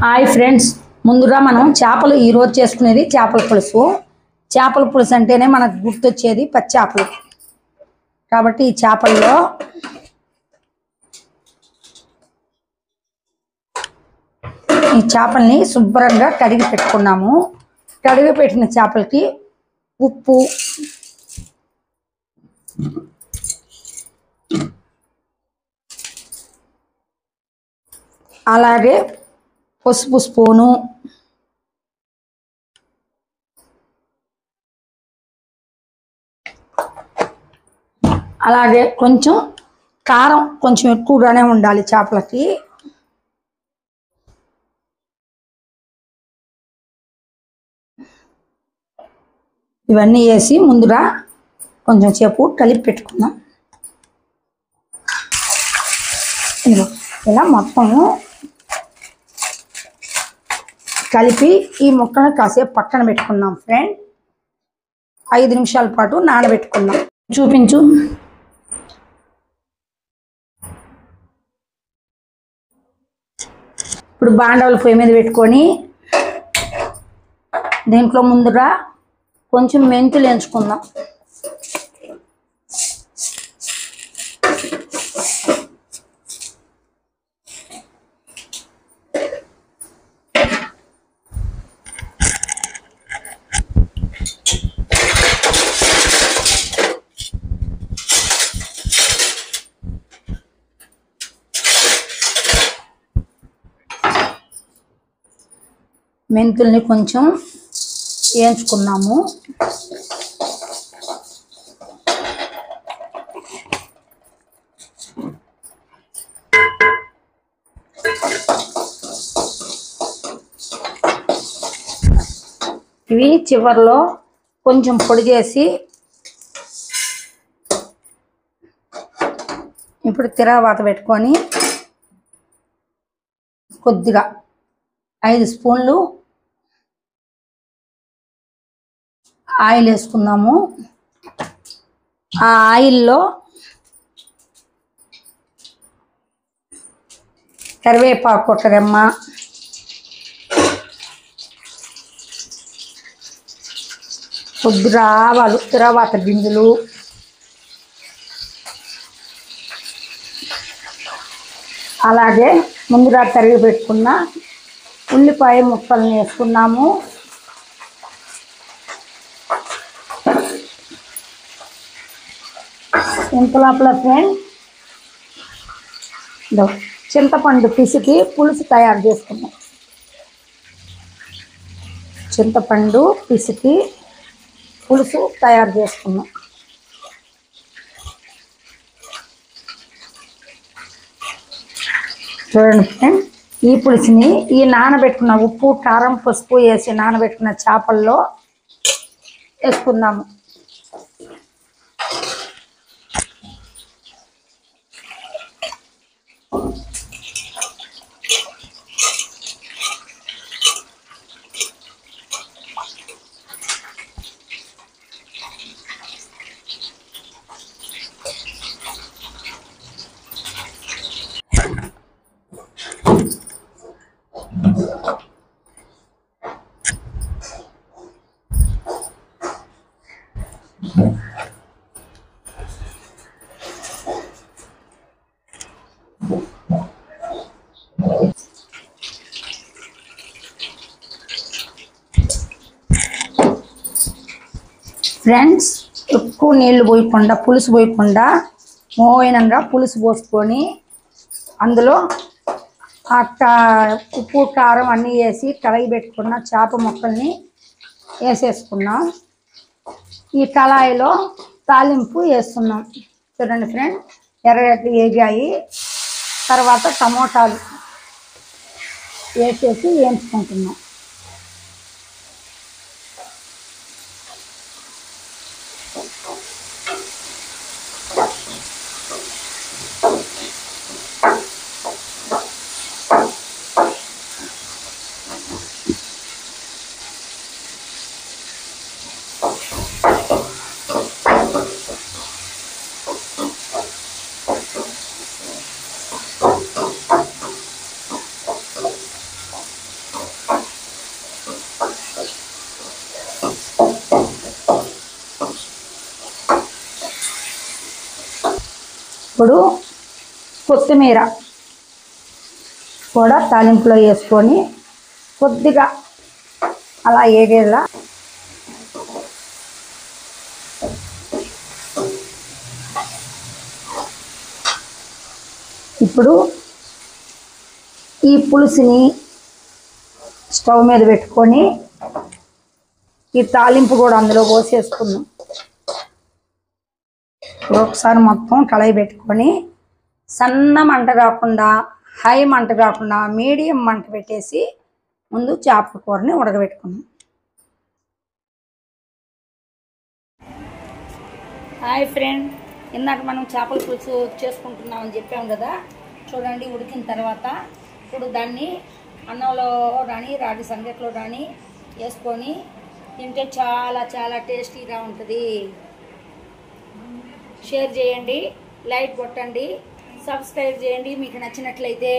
Hi friends, ముందుగా మనం చేపలు ఈరోజు చేసుకునేది చేపల పులుసు. చేపల పులుసు అంటేనే మనకు గుర్తొచ్చేది పచ్చి చేపలు. కాబట్టి ఈ చేపల్లో ఈ చేపల్ని శుభ్రంగా కడిగి పెట్టుకున్నాము. కడిగి పెట్టిన చేపలకి ఉప్పు, అలాగే పసుపు స్పూను, అలాగే కొంచెం కారం కొంచెం ఎక్కువగానే ఉండాలి చేపలకి. ఇవన్నీ వేసి ముందుగా కొంచెం సేపు కలిపి పెట్టుకుందాం. ఇలా మొత్తము కలిపి ఈ ముక్కను కాసేపు పక్కన పెట్టుకుందాం ఫ్రెండ్. 5 నిమిషాల పాటు నానబెట్టుకుందాం. చూపించు. ఇప్పుడు బాండవులు పొయ్యి మీద పెట్టుకొని దీంట్లో ముందుగా కొంచెం మెంతులు ఎంచుకుందాం. మెంతుల్ని కొంచెం వేయించుకున్నాము. ఇవి చివర్లో కొంచెం పొడి చేసి ఇప్పుడు తిరగబాత పెట్టుకొని కొద్దిగా 5 స్పూన్లు ఆయిల్ వేసుకుందాము. ఆ ఆయిల్లో కరివేపాకు ఒక రెమ్మ, కొద్దిగా ఆవాలు, తిరగబాత గింజలు, అలాగే ముందుగా తరిగి పెట్టుకున్న ఉల్లిపాయ ముక్కల్ని వేసుకున్నాము. ఇంతలోపల ఫ్రెండ్ చింతపండు పిసికి పులుసు తయారు చేసుకున్నాం. చింతపండు పిసికి పులుసు తయారు చేసుకున్నాం. చూడండి ఫ్రెండ్, ఈ పులుసుని ఈ నానబెట్టుకున్న ఉప్పు, కారం, పసుపు వేసి నానబెట్టుకున్న చేపల్లో వేసుకుందాము. ఫ్రెండ్స్, ఎక్కువ నీళ్లు పోయకుండా, పులుసు పోయకుండా మోయినంగా పులుసు పోసుకొని అందులో ఉప్పు, కారం అన్నీ వేసి కడాయి పెట్టుకున్న చేప ముక్కల్ని వేసేసుకున్నాం. ఈ కళాయిలో తాలింపు వేస్తున్నాం. చూడండి ఫ్రెండ్, ఎర్రగడ్డలు వేగాయి. తర్వాత టమోటాలు వేసేసి వేయించుకుంటున్నాం. ఇప్పుడు కొత్తిమీర కూడా తాలింపులో వేసుకొని కొద్దిగా అలా ఏగేలా ఇప్పుడు ఈ పులుసుని స్టవ్ మీద పెట్టుకొని ఈ తాలింపు కూడా అందులో పోసేసుకున్నాం. ఒకసారి మొత్తం కళాయి పెట్టుకొని సన్న మంట కాకుండా హై మంట కాకుండా మీడియం మంట పెట్టేసి ముందు చేపల కూరని ఉడకబెట్టుకున్నాం. హాయ్ ఫ్రెండ్, ఇందాక మనం చేపల పులుసు చేసుకుంటున్నామని చెప్పాం కదా. చూడండి ఉడికిన తర్వాత ఇప్పుడు దాన్ని అన్నంలో కానీ రాగి సంగట్లో కానీ వేసుకొని తింటే చాలా చాలా టేస్టీగా ఉంటుంది. షేర్ చేయండి, లైక్ కొట్టండి, సబ్స్క్రైబ్ చేయండి మీకు నచ్చినట్లయితే.